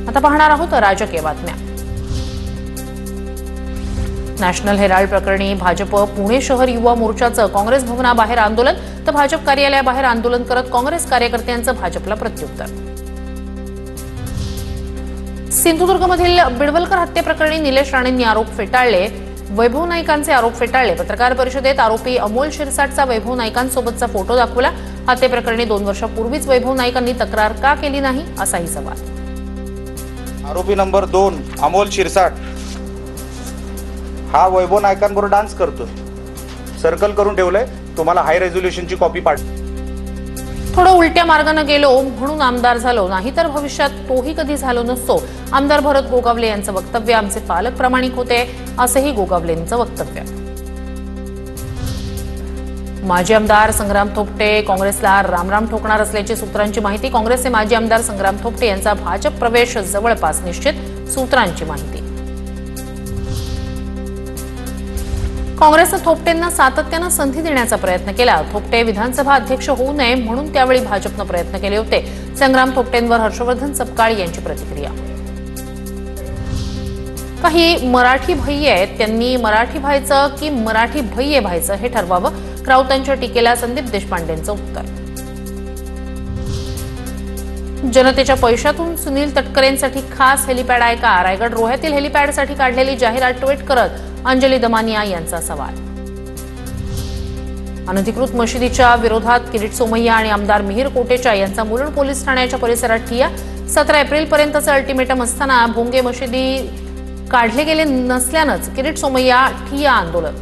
आता पाहणार आहोत राजकीय बातम्या। नॅशनल हेराल्ड प्रकरणी भाजप पुणे शहर युवा मोर्चाचं काँग्रेस भवनाबाहेर आंदोलन तर भाजप कार्यालयाबाहेर आंदोलन करत काँग्रेस कार्यकर्त्यांचं भाजपला प्रत्युत्तर। सिंधुदुर्गमधील बिडवलकर हत्येप्रकरणी निलेश राणेंनी आरोप फेटाळले, वैभव नाईकांचे आरोप फेटाळले। पत्रकार परिषदेत आरोपी अमोल शिरसाटचा वैभव नाईकांसोबतचा फोटो दाखवला। हत्येप्रकरणी 2 वर्षापूर्वीच वैभव नाईकांनी तक्रार का केली नाही असाही सवाल। आरोपी नंबर 2 अमोल शिरसाट हा वैभव नाईकांबरोबर डान्स करतो, सर्कल करून ठेवलंय। तुम्हाला हाय रेझोल्युशनची कॉपी पाठ। थोडं उलट्या मार्गाने गेलो म्हणून आमदार झालो, नाहीतर भविष्यात तोही कधी झालो नसतो। आमदार भरत गोगावले यांचं वक्तव्य आमचे पालक प्रामाणिक होते असंही गोगावलेंचं वक्तव्य। माजी आमदार संग्राम थोपटे काँग्रेसला रामराम ठोकणार असल्याची सूत्रांची माहिती। काँग्रेसचे माजी आमदार संग्राम थोपटे यांचा भाजप प्रवेश जवळपास निश्चित, सूत्रांची माहिती। काँग्रेसने थोपटेंना सातत्यानं संधी देण्याचा प्रयत्न केला। थोपटे विधानसभा अध्यक्ष होऊ नये म्हणून त्यावेळी भाजपने प्रयत्न केले होते। संग्राम थोपटेंवर हर्षवर्धन सपकाळ यांची प्रतिक्रिया। काही मराठी भय्ये आहेत, त्यांनी मराठी व्हायचं की मराठी भय्ये व्हायचं हे ठरवावं। राऊतांच्या टीकेला संदीप देशपांडेंचं उत्तर। जनतेच्या पैशातून सुनील तटकरेंसाठी खास हेलिपॅड आहे का? रायगड रोह्यातील हेलिपॅडसाठी काढलेली जाहिरात ट्विट करत अंजली दमानिया यांचा सवाल। अनधिकृत मशिदीच्या विरोधात किरीट सोमय्या आणि आमदार मिहिर कोटेचा यांचा मुलुंड पोलीस ठाण्याच्या परिसरात ठिय्या। 17 एप्रिलपर्यंतचं अल्टिमेटम असताना भोंगे मशिदी काढले गेले नसल्यानंच किरीट सोमय्या ठिय्या आंदोलन।